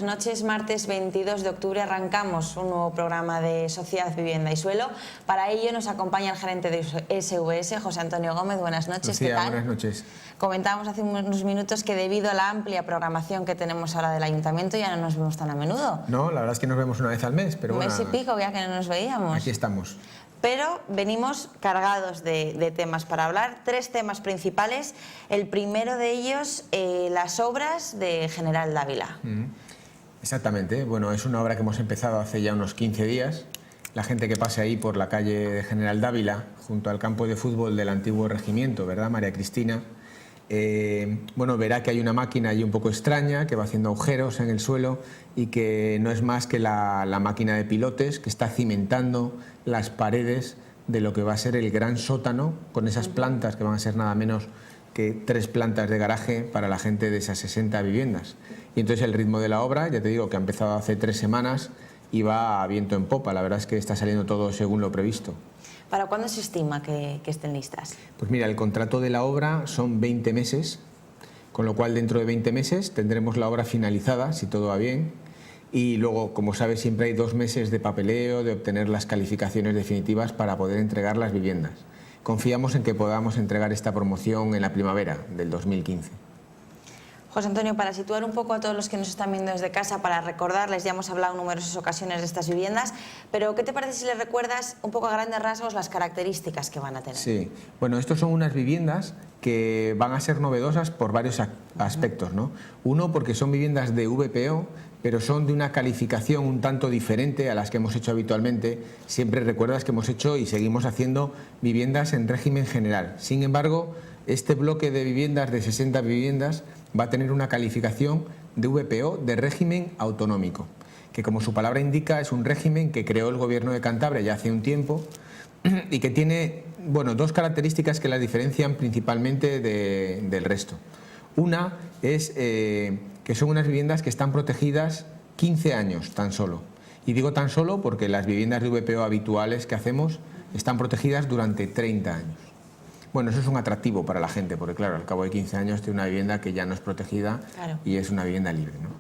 noches. Martes 22 de octubre arrancamos un nuevo programa de Sociedad, Vivienda y Suelo. Para ello nos acompaña el gerente de SVS, José Antonio Gómez. Buenas noches. Sí, ¿qué tal? Buenas noches. Comentábamos hace unos minutos que debido a la amplia programación que tenemos ahora del Ayuntamiento ya no nos vemos tan a menudo. No, la verdad es que nos vemos una vez al mes, pero Un bueno, mes y pico ya que no nos veíamos. aquí estamos. Pero venimos cargados de temas para hablar, 3 temas principales. El primero de ellos, las obras de General Dávila. Exactamente, bueno, es una obra que hemos empezado hace ya unos 15 días. La gente que pase ahí por la calle de General Dávila, junto al campo de fútbol del antiguo regimiento, ¿verdad, María Cristina? Bueno, verá que hay una máquina ahí un poco extraña que va haciendo agujeros en el suelo y que no es más que la máquina de pilotes que está cimentando las paredes de lo que va a ser el gran sótano con esas plantas que van a ser nada menos que 3 plantas de garaje para la gente de esas 60 viviendas. Y entonces el ritmo de la obra, ya te digo que ha empezado hace 3 semanas y va a viento en popa. La verdad es que está saliendo todo según lo previsto. ¿Para cuándo se estima que estén listas? Pues mira, el contrato de la obra son 20 meses, con lo cual dentro de 20 meses tendremos la obra finalizada, si todo va bien. Y luego, como sabes, siempre hay 2 meses de papeleo, de obtener las calificaciones definitivas para poder entregar las viviendas. Confiamos en que podamos entregar esta promoción en la primavera del 2015. José Antonio, para situar un poco a todos los que nos están viendo desde casa, para recordarles, ya hemos hablado en numerosas ocasiones de estas viviendas, pero ¿qué te parece si les recuerdas un poco a grandes rasgos las características que van a tener? Sí, bueno, estos son unas viviendas que van a ser novedosas por varios aspectos, ¿no? Uno, porque son viviendas de VPO, pero son de una calificación un tanto diferente a las que hemos hecho habitualmente. Siempre recuerdas que hemos hecho y seguimos haciendo viviendas en régimen general. Sin embargo, este bloque de viviendas, de 60 viviendas, va a tener una calificación de VPO de régimen autonómico, que como su palabra indica es un régimen que creó el Gobierno de Cantabria ya hace un tiempo y que tiene, bueno, 2 características que las diferencian principalmente del resto. Una es que son unas viviendas que están protegidas 15 años tan solo. Y digo tan solo porque las viviendas de VPO habituales que hacemos están protegidas durante 30 años. Bueno, eso es un atractivo para la gente, porque claro, al cabo de 15 años tiene una vivienda que ya no es protegida, claro, y es una vivienda libre, ¿no?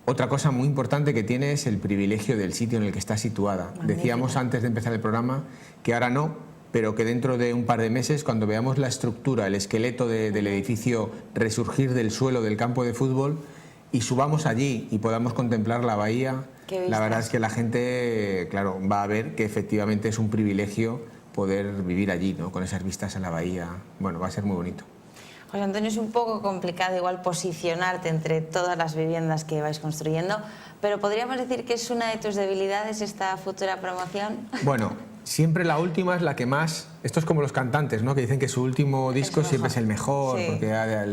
Otra cosa muy importante que tiene es el privilegio del sitio en el que está situada. Magnífico. Decíamos antes de empezar el programa que ahora no, pero que dentro de un par de meses, cuando veamos la estructura, el esqueleto del edificio resurgir del suelo del campo de fútbol y subamos allí y podamos contemplar la bahía, la verdad es que la gente, claro, va a ver que efectivamente es un privilegio poder vivir allí, ¿no? Con esas vistas a la bahía. Bueno, va a ser muy bonito. José Antonio, es un poco complicado igual posicionarte entre todas las viviendas que vais construyendo, pero ¿podríamos decir que es una de tus debilidades esta futura promoción? Bueno, siempre la última es la que más... Esto es como los cantantes, ¿no? Que dicen que su último disco siempre es el mejor, sí, porque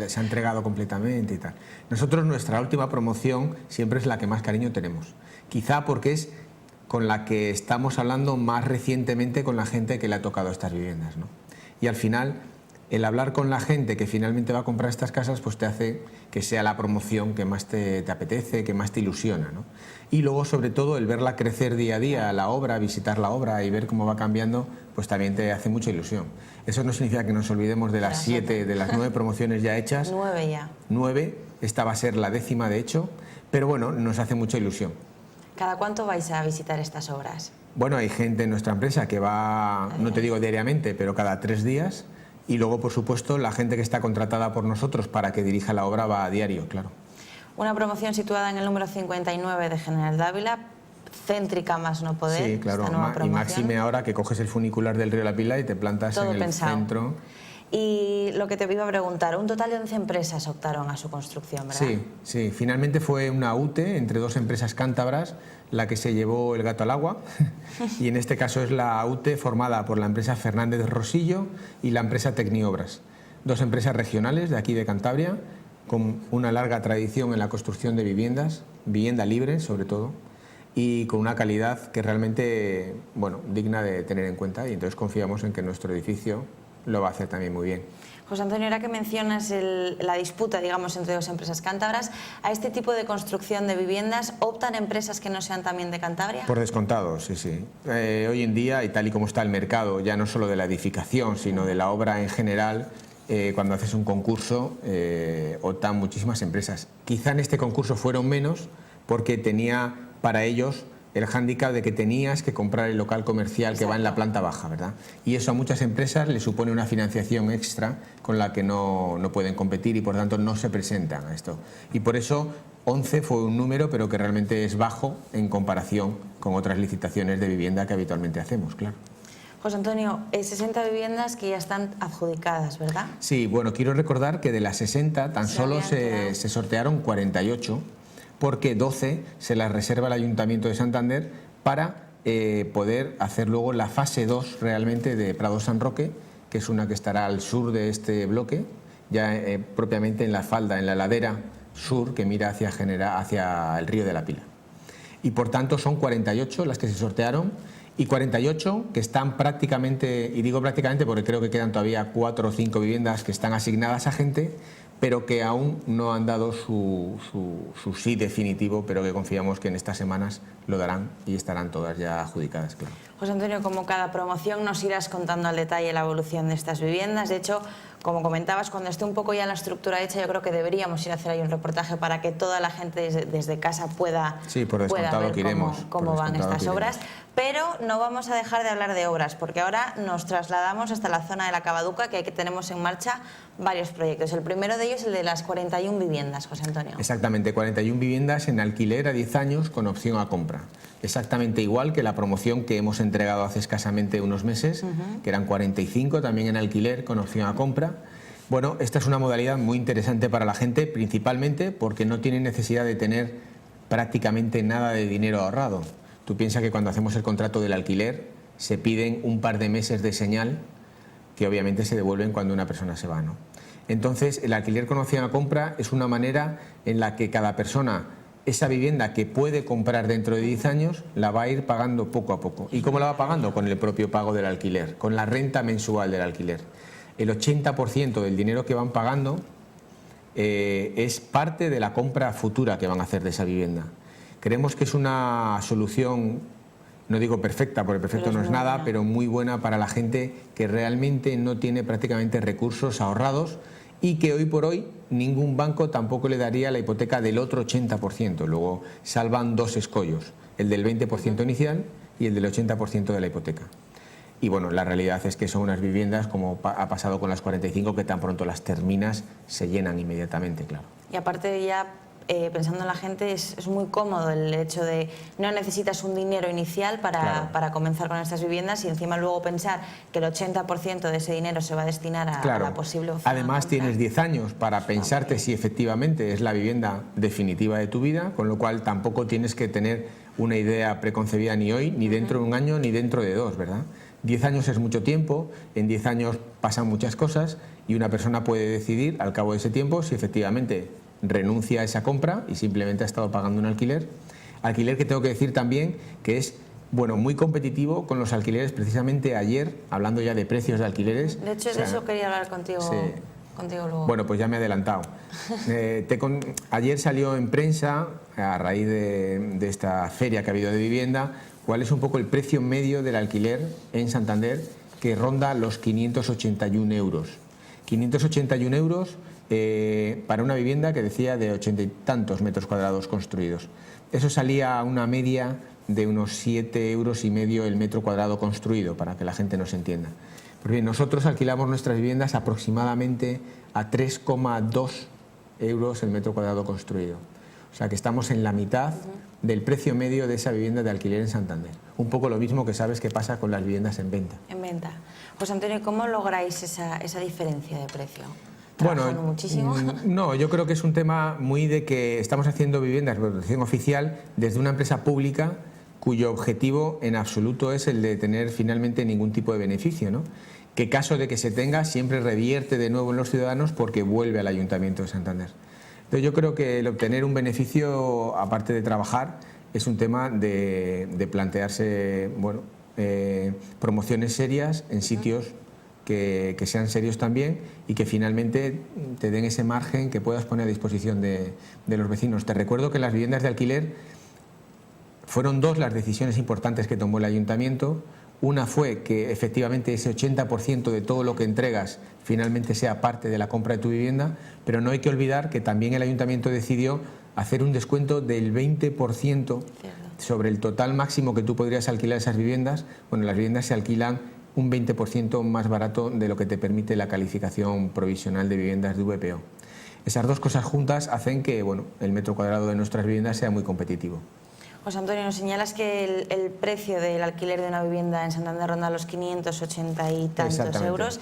se ha entregado completamente y tal. Nosotros, nuestra última promoción siempre es la que más cariño tenemos. Quizá porque es con la que estamos hablando más recientemente con la gente que le ha tocado estas viviendas, ¿no? Y al final, el hablar con la gente que finalmente va a comprar estas casas, pues te hace que sea la promoción que más te apetece, que más te ilusiona, ¿no? Y luego, sobre todo, el verla crecer día a día, la obra, visitar la obra y ver cómo va cambiando, pues también te hace mucha ilusión. Eso no significa que nos olvidemos de las 7, de las 9 promociones ya hechas. 9 ya. 9, esta va a ser la 10ª de hecho, pero bueno, nos hace mucha ilusión. ¿Cada cuánto vais a visitar estas obras? Bueno, hay gente en nuestra empresa que va, no te digo diariamente, pero cada 3 días. Y luego, por supuesto, la gente que está contratada por nosotros para que dirija la obra va a diario, claro. Una promoción situada en el número 59 de General Dávila, céntrica más no poder. Sí, claro, y máxime ahora que coges el funicular del río La Pila y te plantas todo en el centro. Y lo que te iba a preguntar, un total de 11 empresas optaron a su construcción, ¿verdad? Sí, sí, finalmente fue una UTE entre 2 empresas cántabras la que se llevó el gato al agua y en este caso es la UTE formada por la empresa Fernández Rosillo y la empresa Tecniobras, 2 empresas regionales de aquí de Cantabria con una larga tradición en la construcción de viviendas, vivienda libre sobre todo, y con una calidad que realmente, bueno, digna de tener en cuenta, y entonces confiamos en que nuestro edificio lo va a hacer también muy bien. José Antonio, ahora que mencionas la disputa, digamos, entre 2 empresas cántabras, ¿a este tipo de construcción de viviendas optan empresas que no sean también de Cantabria? Por descontado, sí, sí. Hoy en día, y tal y como está el mercado, ya no solo de la edificación, sino de la obra en general, cuando haces un concurso, optan muchísimas empresas. Quizá en este concurso fueron menos, porque tenía para ellos el hándicap de que tenías que comprar el local comercial que va en la planta baja, ¿verdad? Y eso a muchas empresas les supone una financiación extra con la que no pueden competir y por tanto no se presentan a esto. Y por eso 11 fue un número, pero que realmente es bajo en comparación con otras licitaciones de vivienda que habitualmente hacemos, claro. José Antonio, 60 viviendas que ya están adjudicadas, ¿verdad? Sí, bueno, quiero recordar que de las 60 tan solo se sortearon 48, porque 12 se las reserva el Ayuntamiento de Santander para poder hacer luego la fase 2 realmente de Prado San Roque, que es una que estará al sur de este bloque, ya propiamente en la falda, en la ladera sur que mira hacia el río de la Pila. Y por tanto son 48 las que se sortearon y 48 que están prácticamente, y digo prácticamente porque creo que quedan todavía 4 o 5 viviendas que están asignadas a gente, pero que aún no han dado su sí definitivo, pero que confiamos que en estas semanas lo darán y estarán todas ya adjudicadas, claro. José Antonio, como cada promoción nos irás contando al detalle la evolución de estas viviendas. De hecho, como comentabas, cuando esté un poco ya la estructura hecha, yo creo que deberíamos ir a hacer ahí un reportaje para que toda la gente desde casa pueda ver cómo van estas obras. Pero no vamos a dejar de hablar de obras, porque ahora nos trasladamos hasta la zona de la Cavaduca, que tenemos en marcha varios proyectos. El primero de ellos es el de las 41 viviendas, José Antonio. Exactamente, 41 viviendas en alquiler a 10 años con opción a compra. Exactamente igual que la promoción que hemos entregado hace escasamente unos meses, que eran 45 también en alquiler con opción a compra. Bueno, esta es una modalidad muy interesante para la gente, principalmente porque no tiene necesidad de tener prácticamente nada de dinero ahorrado. Tú piensas que cuando hacemos el contrato del alquiler se piden un par de meses de señal que obviamente se devuelven cuando una persona se va, ¿no? Entonces, el alquiler con opción a compra es una manera en la que cada persona, esa vivienda que puede comprar dentro de 10 años, la va a ir pagando poco a poco. ¿Y cómo la va pagando? Con el propio pago del alquiler, con la renta mensual del alquiler. El 80% del dinero que van pagando es parte de la compra futura que van a hacer de esa vivienda. Creemos que es una solución, no digo perfecta, porque perfecto no es nada, pero muy buena para la gente que realmente no tiene prácticamente recursos ahorrados y que hoy por hoy ningún banco tampoco le daría la hipoteca del otro 80%. Luego salvan dos escollos, el del 20% inicial y el del 80% de la hipoteca. Y bueno, la realidad es que son unas viviendas, como ha pasado con las 45, que tan pronto las terminas se llenan inmediatamente, claro. Y aparte ya, pensando en la gente, es muy cómodo el hecho de no necesitas un dinero inicial para comenzar con estas viviendas y encima luego pensar que el 80% de ese dinero se va a destinar a la posible opción. Además tienes 10 años para pensarte si efectivamente es la vivienda definitiva de tu vida, con lo cual tampoco tienes que tener una idea preconcebida ni hoy, ni dentro de un año, ni dentro de 2, ¿verdad? 10 años es mucho tiempo, en 10 años pasan muchas cosas y una persona puede decidir al cabo de ese tiempo si efectivamente renuncia a esa compra y simplemente ha estado pagando un alquiler. Alquiler que tengo que decir también que es muy competitivo con los alquileres. Precisamente ayer, hablando ya de precios de alquileres... De hecho, de eso quería hablar contigo, contigo luego. Bueno, pues ya me he adelantado. Ayer salió en prensa, a raíz de esta feria que ha habido de vivienda, cuál es un poco el precio medio del alquiler en Santander, que ronda los 581 euros. 581 euros para una vivienda que decía de 80 y tantos metros cuadrados construidos. Eso salía a una media de unos 7,5 euros el metro cuadrado construido, para que la gente nos entienda. Pues bien, nosotros alquilamos nuestras viviendas aproximadamente a 3,2 euros el metro cuadrado construido. O sea que estamos en la mitad del precio medio de esa vivienda de alquiler en Santander. Un poco lo mismo que sabes que pasa con las viviendas en venta. En venta. José Antonio, ¿cómo lográis esa diferencia de precio? Bueno, muchísimo? No, yo creo que es un tema muy de que estamos haciendo viviendas de protección oficial desde una empresa pública cuyo objetivo en absoluto es el de tener finalmente ningún tipo de beneficio, ¿no? Que caso de que se tenga siempre revierte de nuevo en los ciudadanos porque vuelve al Ayuntamiento de Santander. Entonces yo creo que el obtener un beneficio, aparte de trabajar, es un tema de plantearse promociones serias en sitios que sean serios también y que finalmente te den ese margen que puedas poner a disposición de los vecinos. Te recuerdo que las viviendas de alquiler fueron dos las decisiones importantes que tomó el Ayuntamiento. Una fue que efectivamente ese 80% de todo lo que entregas finalmente sea parte de la compra de tu vivienda, pero no hay que olvidar que también el Ayuntamiento decidió hacer un descuento del 20% sobre el total máximo que tú podrías alquilar esas viviendas. Bueno, las viviendas se alquilan un 20% más barato de lo que te permite la calificación provisional de viviendas de VPO. Esas dos cosas juntas hacen que, bueno, el metro cuadrado de nuestras viviendas sea muy competitivo. José Antonio, nos señalas que el precio del alquiler de una vivienda en Santander ronda los 580 y tantos euros.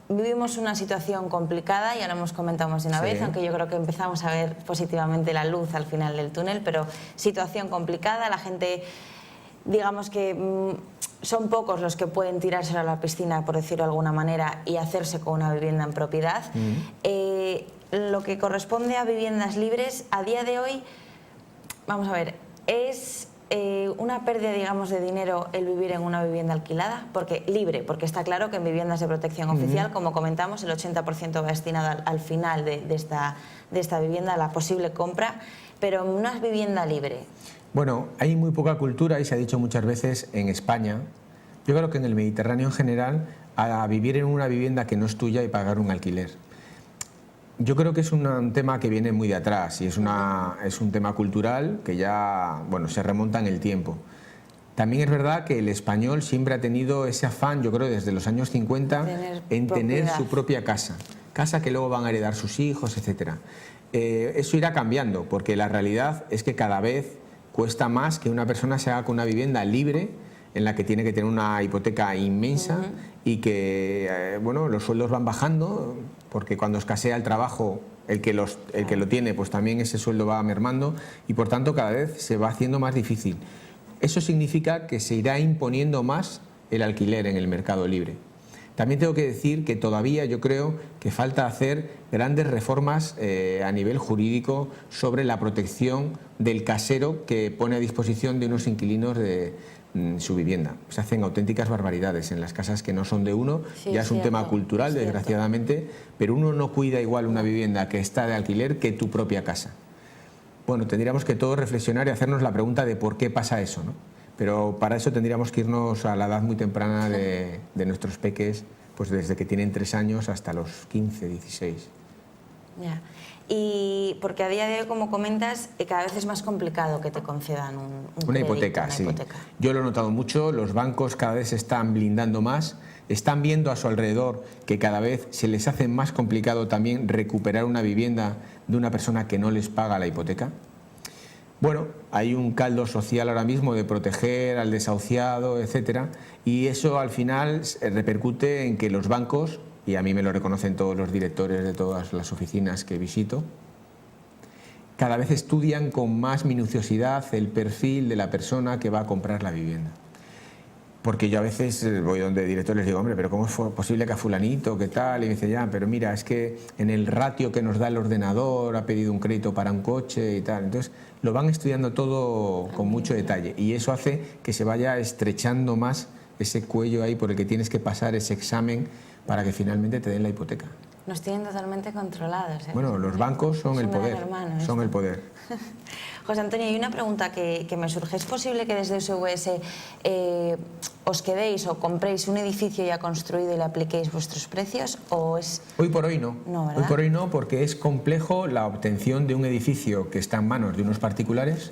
Vivimos una situación complicada, ya lo hemos comentado más de una vez, aunque yo creo que empezamos a ver positivamente la luz al final del túnel, pero situación complicada, la gente, digamos que son pocos los que pueden tirárselo a la piscina, por decirlo de alguna manera, y hacerse con una vivienda en propiedad. Lo que corresponde a viviendas libres, a día de hoy, vamos a ver, es una pérdida, digamos, de dinero el vivir en una vivienda alquilada, porque libre, porque está claro que en viviendas de protección oficial, como comentamos, el 80% va destinado al final de esta vivienda, a la posible compra, pero en una vivienda libre. Bueno, hay muy poca cultura, y se ha dicho muchas veces en España, yo creo que en el Mediterráneo en general, a vivir en una vivienda que no es tuya y pagar un alquiler. Yo creo que es un tema que viene muy de atrás y es un tema cultural que ya, bueno, se remonta en el tiempo. También es verdad que el español siempre ha tenido ese afán, yo creo desde los años 50, en tener su propia casa que luego van a heredar sus hijos, etc. Eso irá cambiando, porque la realidad es que cada vez cuesta más que una persona se haga con una vivienda libre en la que tiene que tener una hipoteca inmensa y que bueno, los sueldos van bajando, porque cuando escasea el trabajo, el que lo tiene, pues también ese sueldo va mermando y por tanto cada vez se va haciendo más difícil. Eso significa que se irá imponiendo más el alquiler en el mercado libre. También tengo que decir que todavía yo creo que falta hacer grandes reformas a nivel jurídico sobre la protección del casero que pone a disposición de unos inquilinos de su vivienda. Se hacen auténticas barbaridades en las casas que no son de uno, ya es un tema cultural, desgraciadamente, pero uno no cuida igual una vivienda que está de alquiler que tu propia casa. Bueno, tendríamos que todos reflexionar y hacernos la pregunta de por qué pasa eso, ¿no? Pero para eso tendríamos que irnos a la edad muy temprana de nuestros peques, pues desde que tienen 3 años hasta los 15, 16. Ya. Y porque a día de hoy, como comentas, cada vez es más complicado que te concedan una hipoteca, sí. Yo lo he notado mucho, los bancos cada vez se están blindando más, están viendo a su alrededor que cada vez se les hace más complicado también recuperar una vivienda de una persona que no les paga la hipoteca. Bueno, hay un caldo social ahora mismo de proteger al desahuciado, etcétera, y eso al final repercute en que los bancos, y a mí me lo reconocen todos los directores de todas las oficinas que visito, cada vez estudian con más minuciosidad el perfil de la persona que va a comprar la vivienda. Porque yo a veces voy donde directores les digo, hombre, pero ¿cómo es posible que a fulanito, qué tal? Y me dice, ya, pero mira, es que en el ratio que nos da el ordenador ha pedido un crédito para un coche y tal. Entonces lo van estudiando todo con mucho detalle y eso hace que se vaya estrechando más ese cuello ahí por el que tienes que pasar ese examen para que finalmente te den la hipoteca. Nos tienen totalmente controlados. Bueno, los bancos son el poder. Son el poder. José Antonio, hay una pregunta que me surge. ¿Es posible que desde SVS os quedéis o compréis un edificio ya construido y le apliquéis vuestros precios? ¿O es... Hoy por hoy no. No, ¿verdad? Hoy por hoy no, porque es complejo la obtención de un edificio que está en manos de unos particulares.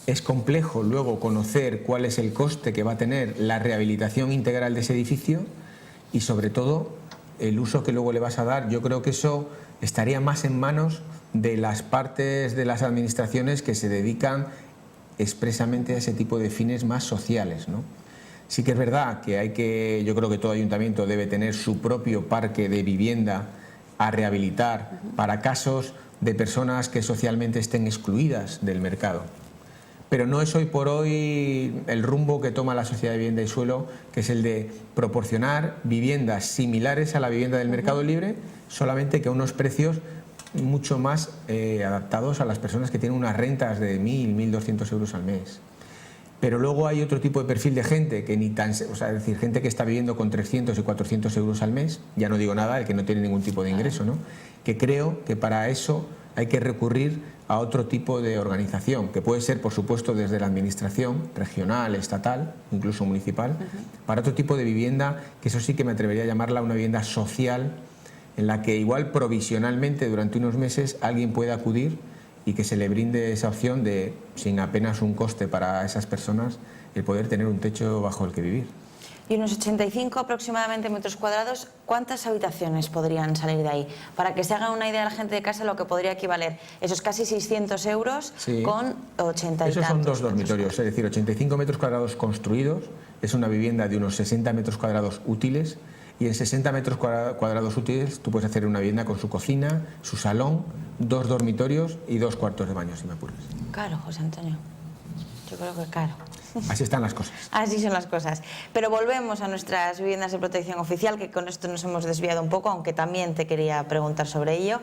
Es complejo luego conocer cuál es el coste que va a tener la rehabilitación integral de ese edificio y sobre todo el uso que luego le vas a dar. Yo creo que eso estaría más en manos de las partes de las administraciones que se dedican expresamente a ese tipo de fines más sociales, ¿no? Sí que es verdad que yo creo que todo ayuntamiento debe tener su propio parque de vivienda a rehabilitar para casos de personas que socialmente estén excluidas del mercado. Pero no es hoy por hoy el rumbo que toma la Sociedad de Vivienda y Suelo, que es el de proporcionar viviendas similares a la vivienda del mercado libre, solamente que a unos precios mucho más adaptados a las personas que tienen unas rentas de 1.000, 1.200 euros al mes. Pero luego hay otro tipo de perfil de gente, que ni tan, o sea, es decir, gente que está viviendo con 300 y 400 euros al mes, ya no digo nada, el que no tiene ningún tipo de ingreso, ¿no? Que creo que para eso hay que recurrir a otro tipo de organización, que puede ser, por supuesto, desde la administración regional, estatal, incluso municipal, para otro tipo de vivienda, que eso sí que me atrevería a llamarla una vivienda social, en la que igual provisionalmente durante unos meses alguien puede acudir y que se le brinde esa opción de, sin apenas un coste para esas personas, el poder tener un techo bajo el que vivir. Y unos 85 aproximadamente metros cuadrados, ¿cuántas habitaciones podrían salir de ahí? Para que se haga una idea la gente de casa lo que podría equivaler esos casi 600 euros sí, con 80 y esos son tantos 2 dormitorios, es decir, 85 metros cuadrados construidos, es una vivienda de unos 60 metros cuadrados útiles, y en 60 metros cuadrados útiles tú puedes hacer una vivienda con su cocina, su salón, 2 dormitorios y 2 cuartos de baño, si me apuras. Caro, José Antonio. Yo creo que caro. Así están las cosas. Así son las cosas. Pero volvemos a nuestras viviendas de protección oficial, que con esto nos hemos desviado un poco, aunque también te quería preguntar sobre ello.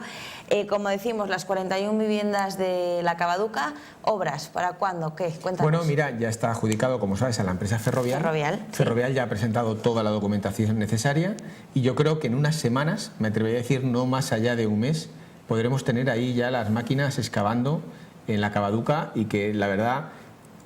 Como decimos, las 41 viviendas de la Cavaduca, ¿obras? ¿Para cuándo? ¿Qué? Cuéntanos. Bueno, mira, ya está adjudicado, como sabes, a la empresa Ferrovial. Ferrovial ya ha presentado toda la documentación necesaria y yo creo que en unas semanas, me atrevería a decir no más allá de un mes, podremos tener ahí ya las máquinas excavando en la Cavaduca, y que la verdad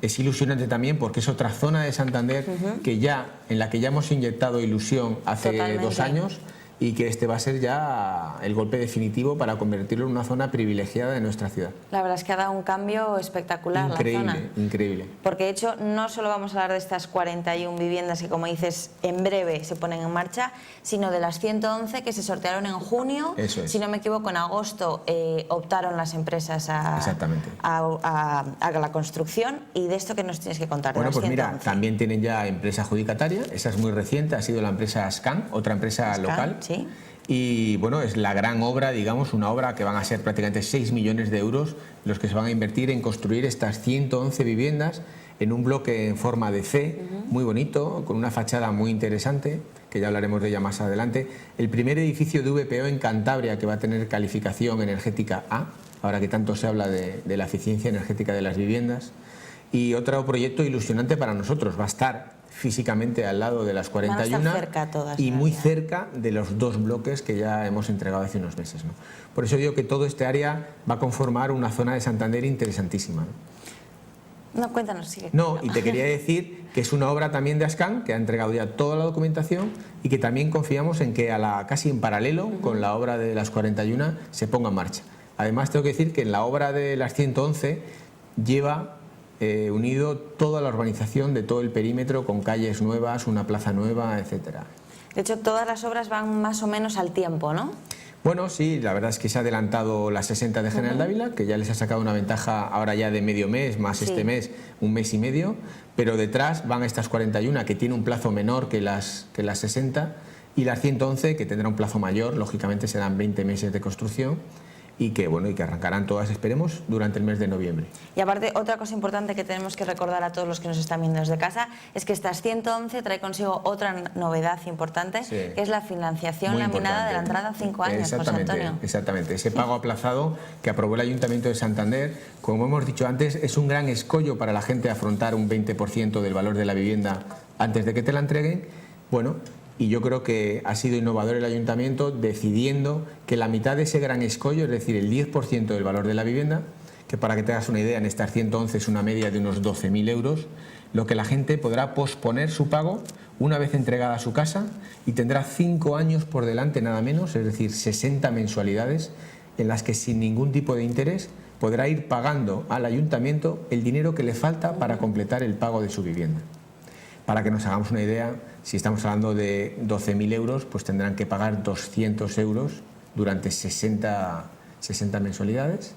es ilusionante también porque es otra zona de Santander en la que ya hemos inyectado ilusión hace Totalmente. 2 años, y que este va a ser ya el golpe definitivo para convertirlo en una zona privilegiada de nuestra ciudad. La verdad es que ha dado un cambio espectacular Increíble, la zona. increíble. Porque de hecho no solo vamos a hablar de estas 41 viviendas que, como dices, en breve se ponen en marcha, sino de las 111 que se sortearon en junio. Eso es. Si no me equivoco, en agosto optaron las empresas Exactamente. a la construcción. Y de esto, ¿qué nos tienes que contar? Bueno, de las pues mira, 111. también tienen ya empresa adjudicataria, esa es muy reciente, ha sido la empresa Ascan, otra empresa local. Sí. Y bueno, es la gran obra, digamos, una obra que van a ser prácticamente 6 millones de euros los que se van a invertir en construir estas 111 viviendas en un bloque en forma de C, muy bonito, con una fachada muy interesante, que ya hablaremos de ella más adelante. El primer edificio de VPO en Cantabria que va a tener calificación energética A, ahora que tanto se habla de la eficiencia energética de las viviendas. Y otro proyecto ilusionante para nosotros, va a estar físicamente al lado de las 41 Van a estar cerca todas, y muy ¿verdad? cerca de los 2 bloques que ya hemos entregado hace unos meses, ¿no? Por eso digo que todo este área va a conformar una zona de Santander interesantísima, ¿no? No, cuéntanos, sigue. No, y te quería decir que es una obra también de Ascan, que ha entregado ya toda la documentación, y que también confiamos en que casi en paralelo con la obra de las 41 se ponga en marcha. Además, tengo que decir que en la obra de las 111 lleva unido toda la urbanización de todo el perímetro, con calles nuevas, una plaza nueva, etcétera. De hecho, todas las obras van más o menos al tiempo, ¿no? Bueno, sí, la verdad es que se ha adelantado la 60 de General Dávila, que ya les ha sacado una ventaja ahora ya de medio mes, más este mes, un mes y medio, pero detrás van estas 41 que tiene un plazo menor que las 60, y las 111 que tendrá un plazo mayor, lógicamente serán 20 meses de construcción, y que bueno, y que arrancarán todas, esperemos, durante el mes de noviembre. Y aparte, otra cosa importante que tenemos que recordar a todos los que nos están viendo desde casa es que estas 111 trae consigo otra novedad importante, que es la financiación Muy laminada importante. de la entrada a 5 años, José Antonio. Exactamente, ese pago aplazado que aprobó el Ayuntamiento de Santander, como hemos dicho antes, es un gran escollo para la gente afrontar un 20% del valor de la vivienda antes de que te la entreguen. Bueno, y yo creo que ha sido innovador el Ayuntamiento decidiendo que la mitad de ese gran escollo, es decir, el 10% del valor de la vivienda, que para que te hagas una idea, en estas 111 es una media de unos 12.000 euros, lo que la gente podrá posponer su pago una vez entregada su casa, y tendrá 5 años por delante nada menos, es decir, 60 mensualidades en las que sin ningún tipo de interés podrá ir pagando al Ayuntamiento el dinero que le falta para completar el pago de su vivienda. Para que nos hagamos una idea, si estamos hablando de 12.000 euros, pues tendrán que pagar 200 euros durante 60 mensualidades,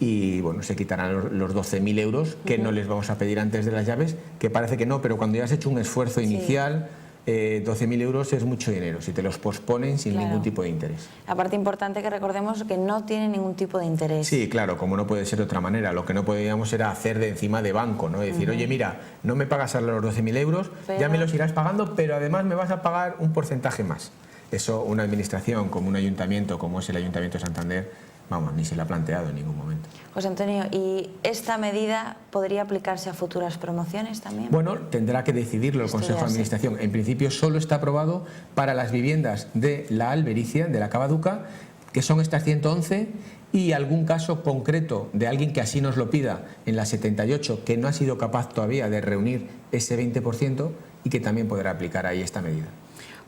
y bueno, se quitarán los 12.000 euros que no les vamos a pedir antes de las llaves, que parece que no, pero cuando ya has hecho un esfuerzo inicial, 12.000 euros es mucho dinero si te los posponen sin ningún tipo de interés. Aparte, importante que recordemos que no tiene ningún tipo de interés. Sí, claro, como no puede ser de otra manera. Lo que no podíamos era hacer de encima de banco, ¿no? Decir, oye, mira, no me pagas a los 12.000 euros, ya me los irás pagando, pero además me vas a pagar un porcentaje más. Eso una administración como un ayuntamiento, como es el Ayuntamiento de Santander, vamos, ni se le ha planteado en ningún momento. José Antonio, ¿y esta medida podría aplicarse a futuras promociones también? Bueno, tendrá que decidirlo el Consejo de Administración. En principio solo está aprobado para las viviendas de la Albericia, de la Cavaduca, que son estas 111, y algún caso concreto de alguien que así nos lo pida en la 78, que no ha sido capaz todavía de reunir ese 20%, y que también podrá aplicar ahí esta medida.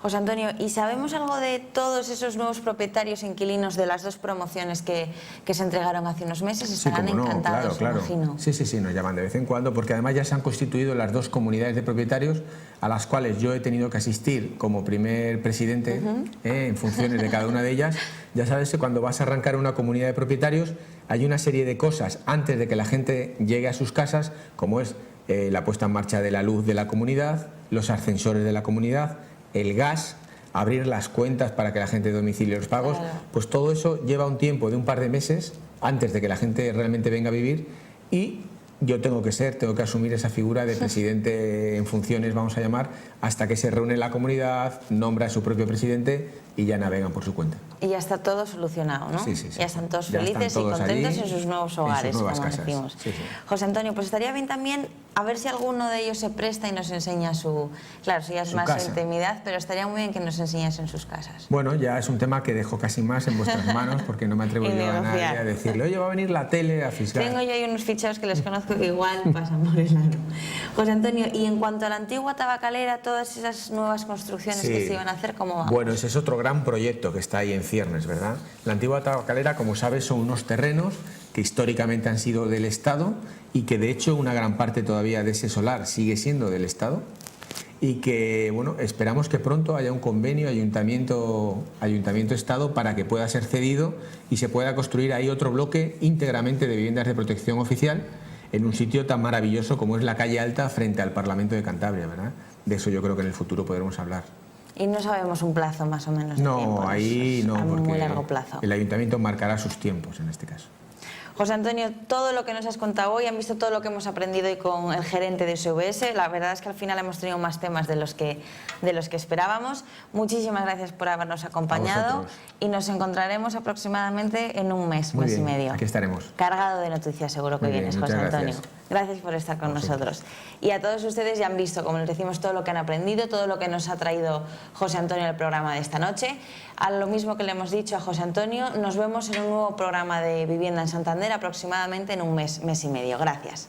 José Antonio, ¿y sabemos algo de todos esos nuevos propietarios inquilinos de las dos promociones que se entregaron hace unos meses? Estarán encantados, claro. imagino. Sí, nos llaman de vez en cuando, porque además ya se han constituido las dos comunidades de propietarios a las cuales yo he tenido que asistir como primer presidente en funciones de cada una de ellas. Ya sabes que cuando vas a arrancar una comunidad de propietarios hay una serie de cosas antes de que la gente llegue a sus casas, como es la puesta en marcha de la luz de la comunidad, los ascensores de la comunidad, el gas, abrir las cuentas para que la gente domicilie los pagos, pues todo eso lleva un tiempo de un par de meses antes de que la gente realmente venga a vivir, y yo tengo que asumir esa figura de presidente en funciones, vamos a llamar, hasta que se reúne la comunidad, nombra a su propio presidente y ya navegan por su cuenta. Y ya está todo solucionado, ¿no? Sí. Ya están todos felices y contentos en sus nuevos hogares, como decimos. Sí. José Antonio, pues estaría bien también a ver si alguno de ellos se presta y nos enseña su... Claro, si ya es más intimidad, pero estaría muy bien que nos enseñasen sus casas. Bueno, ya es un tema que dejo casi más en vuestras manos, porque no me atrevo yo a nadie a decirle, oye, va a venir la tele a fiscal. Tengo yo ahí unos ficheros que les conozco que igual pasan por el lado. José Antonio, y en cuanto a la antigua tabacalera, todas esas nuevas construcciones que se iban a hacer, ¿cómo vamos? Bueno, ese es otro gran proyecto que está ahí en ciernes, ¿verdad? La antigua tabacalera, como sabes, son unos terrenos que históricamente han sido del Estado y que de hecho una gran parte todavía de ese solar sigue siendo del Estado, y que, bueno, esperamos que pronto haya un convenio Ayuntamiento-Estado para que pueda ser cedido y se pueda construir ahí otro bloque íntegramente de viviendas de protección oficial en un sitio tan maravilloso como es la calle Alta frente al Parlamento de Cantabria, ¿verdad? De eso yo creo que en el futuro podremos hablar. Y no sabemos un plazo más o menos de tiempo. Ahí no, porque muy largo plazo. El Ayuntamiento marcará sus tiempos en este caso. José Antonio, todo lo que nos has contado hoy, han visto todo lo que hemos aprendido hoy con el gerente de SVS. La verdad es que al final hemos tenido más temas de los que esperábamos. Muchísimas gracias por habernos acompañado y nos encontraremos aproximadamente en un mes, mes y medio. Aquí estaremos. Cargado de noticias, seguro que vienes, José Antonio. Gracias por estar con nosotros. Y a todos ustedes ya han visto, como les decimos, todo lo que han aprendido, todo lo que nos ha traído José Antonio al programa de esta noche. A lo mismo que le hemos dicho a José Antonio, nos vemos en un nuevo programa de Vivienda en Santander aproximadamente en un mes, mes y medio. Gracias.